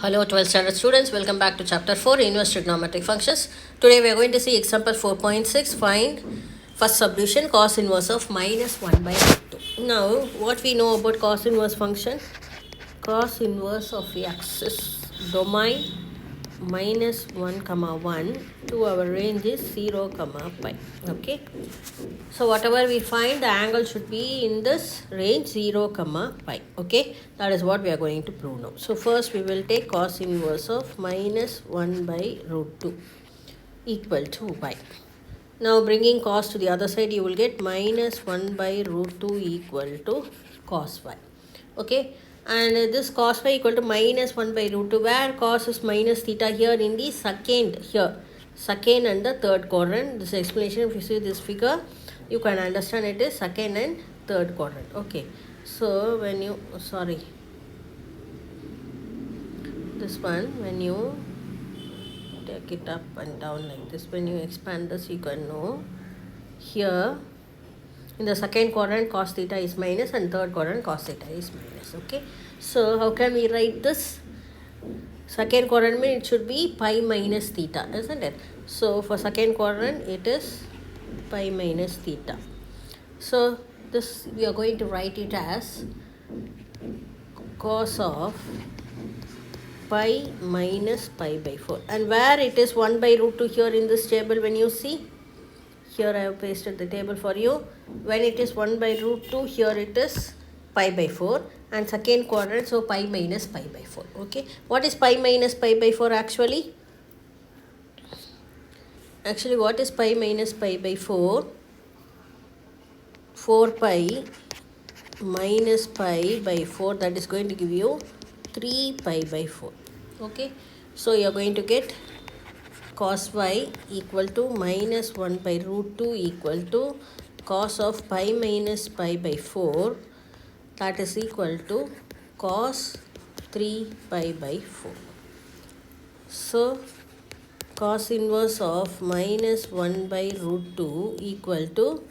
Hello 12th standard students, welcome back to chapter 4 inverse trigonometric functions. Today we are going to see example 4.6, find first subdivision cos inverse of minus 1 by 2. Now what we know about cos inverse function? Cos inverse of x is domain minus 1 comma 1 to our range is 0 comma pi. Okay, so whatever we find, the angle should be in this range 0 comma pi. Okay, that is what we are going to prove now. So first we will take cos inverse of minus 1 by root 2 equal to pi. Now bringing cos to the other side, you will get minus 1 by root 2 equal to cos y. Okay, and this cos y equal to minus 1 by root 2, where cos is minus theta here in the second and the third quadrant. This explanation, if you see this figure, you can understand it is second and third quadrant. Okay, so when you this one, when you take it up and down like this, when you expand this, you can know here in the second quadrant cos theta is minus and third quadrant cos theta is minus. Okay, so how can we write this? Second quadrant means it should be pi minus theta, isn't it? So for second quadrant it is pi minus theta. So this we are going to write it as cos of pi minus pi by 4. And where it is 1 by root 2 here in this table, when you see, here I have pasted the table for you. When it is 1 by root 2, here it is pi by 4 and second quadrant, so pi minus pi by 4. Okay, what is pi minus pi by 4 actually? Actually, what is pi minus pi by 4? 4 pi minus pi by 4, that is going to give you 3 pi by 4. Okay, so you are going to get cos y equal to minus 1 by root 2 equal to cos of pi minus pi by 4, that is equal to cos 3 pi by 4. So cos inverse of minus 1 by root 2 equal to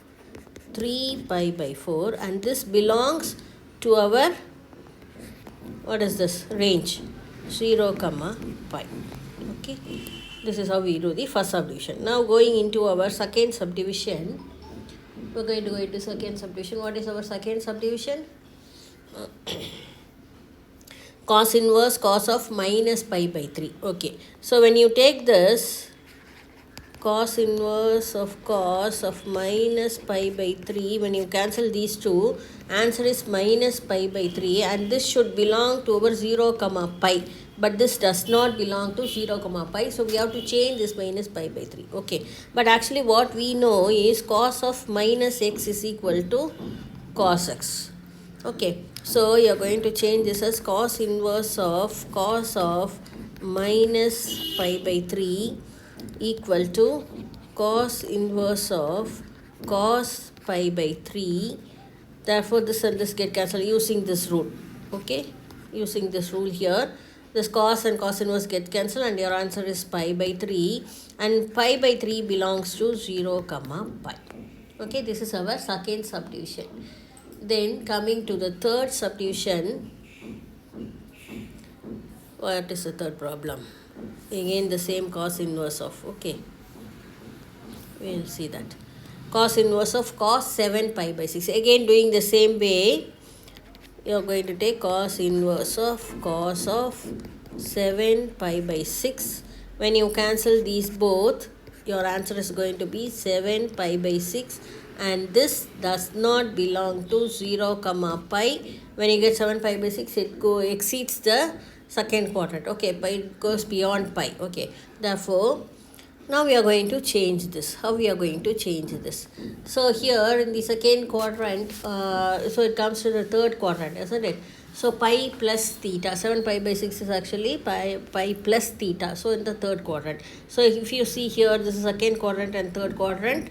3 pi by 4, and this belongs to our, what is this, range 0 comma pi. Okay, this is how we do the first subdivision. Now going into our second subdivision, we are going to go into second subdivision. What is our second subdivision? Cos inverse cos of minus pi by 3. Okay, so when you take this cos inverse of cos of minus pi by 3, when you cancel these two, answer is minus pi by 3, and this should belong to our 0 comma pi, but this does not belong to 0 comma pi, so we have to change this minus pi by 3. Okay, but actually what we know is cos of minus x is equal to cos x. Okay, so you are going to change this as cos inverse of cos of minus pi by 3 equal to cos inverse of cos pi by 3. Therefore this and this get cancelled using this rule. Okay, using this rule here, this cos and cos inverse get cancelled and your answer is pi by 3, and pi by 3 belongs to 0 comma pi. Okay, this is our second subdivision. Then coming to the third subdivision, what is the third problem? Again the same cos inverse of, okay, we will see that. Cos inverse of cos 7 pi by 6. Again doing the same way, you are going to take cos inverse of cos of 7 pi by 6. When you cancel these both, your answer is going to be 7 pi by 6, and this does not belong to 0 comma pi. When you get 7 pi by 6, it exceeds the second quadrant. Okay, pi, it goes beyond pi. Okay, therefore now we are going to change this. How we are going to change this? So here in the second quadrant, so it comes to the third quadrant, isn't it? So pi plus theta, 7 pi by 6 is actually pi plus theta, so in the third quadrant. So if you see here, this is second quadrant and third quadrant,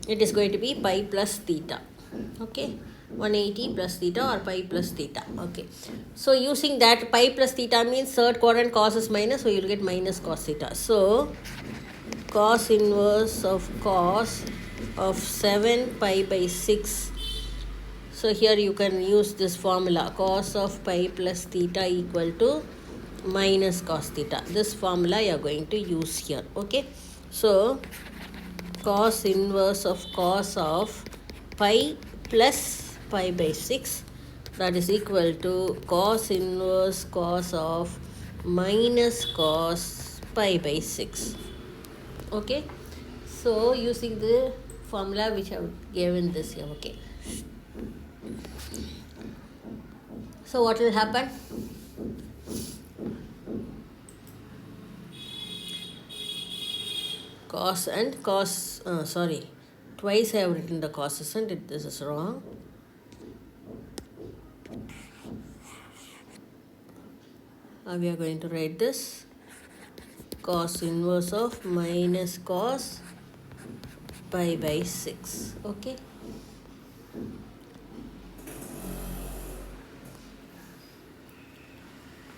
it is going to be pi plus theta. Okay, 180 plus theta or pi plus theta. Okay, so using that, pi plus theta means third quadrant cos is minus, so you will get minus cos theta. So cos inverse of cos of 7 pi by 6. So here you can use this formula, cos of pi plus theta equal to minus cos theta. This formula you are going to use here. Okay, so cos inverse of cos of pi plus pi by 6, that is equal to cos inverse cos of minus cos pi by 6. Okay, so using the formula which I have given this here. Okay, so what will happen? Cos and cos, sorry, twice I have written the cos, isn't it? This is wrong. Now we are going to write this cos inverse of minus cos pi by 6. Okay,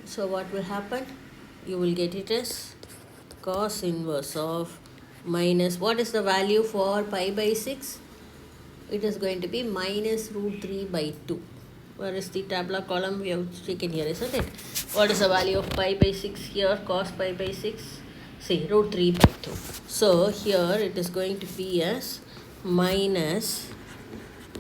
so what will happen? You will get it as cos inverse of minus, what is the value for pi by 6? It is going to be minus root 3 by 2. Where is the tabular column? We have taken here, isn't it? What is the value of pi by 6 here? Cos pi by 6? See, root 3 by 2. So here it is going to be as minus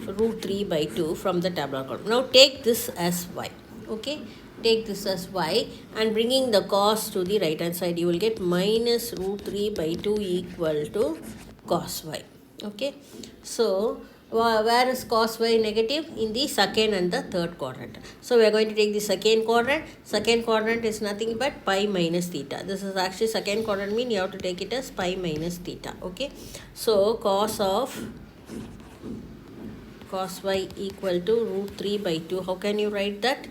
root 3 by 2 from the tabular column. Now take this as y. Okay, take this as y and bringing the cos to the right hand side, you will get minus root 3 by 2 equal to cos y. Okay, so where is cos y negative? In the second and the third quadrant. So we are going to take the second quadrant. Second quadrant is nothing but pi minus theta. This is actually second quadrant, mean you have to take it as pi minus theta. Okay, so cos y equal to root 3 by 2. How can you write that?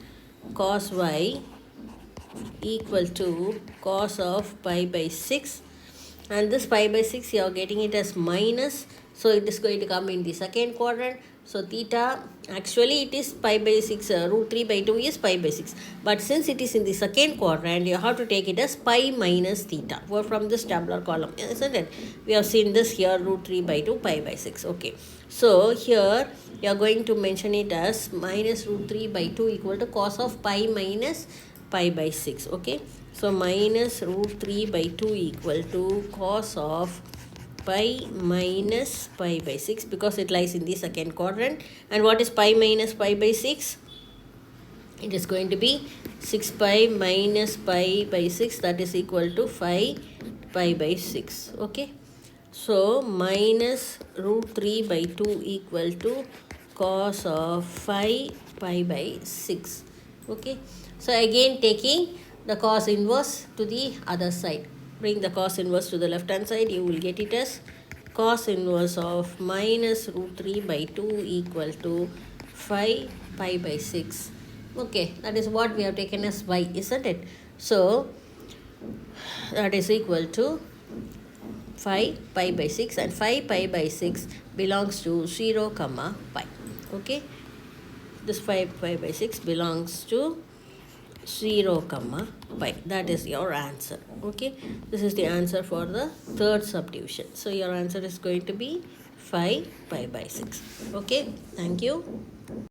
Cos y equal to cos of pi by 6, and this pi by 6 you are getting it as minus, so it is going to come in the second quadrant. So theta, actually it is pi by 6, root 3 by 2 is pi by 6, but since it is in the second quadrant, you have to take it as pi minus theta from this tabular column, isn't it? We have seen this here, root 3 by 2 pi by 6. Okay, so here you are going to mention it as minus root 3 by 2 equal to cos of pi minus pi by 6. Okay, so minus root 3 by 2 equal to cos of pi minus pi by 6, because it lies in the second quadrant. And what is pi minus pi by 6? It is going to be 6 pi minus pi by 6, that is equal to 5 pi by 6. Okay, so minus root 3 by 2 equal to cos of 5 pi by 6. Okay, so again taking the cos inverse to the other side, bring the cos inverse to the left hand side, you will get it as cos inverse of minus root 3 by 2 equal to 5 pi by 6. Okay, that is what we have taken as y, isn't it? So that is equal to 5 pi by 6, and 5 pi by 6 belongs to 0 comma pi. Okay, this 5 pi by 6 belongs to 0 comma pi. That is your answer. Okay, this is the answer for the third subdivision. So your answer is going to be 5 pi by 6. Okay, thank you.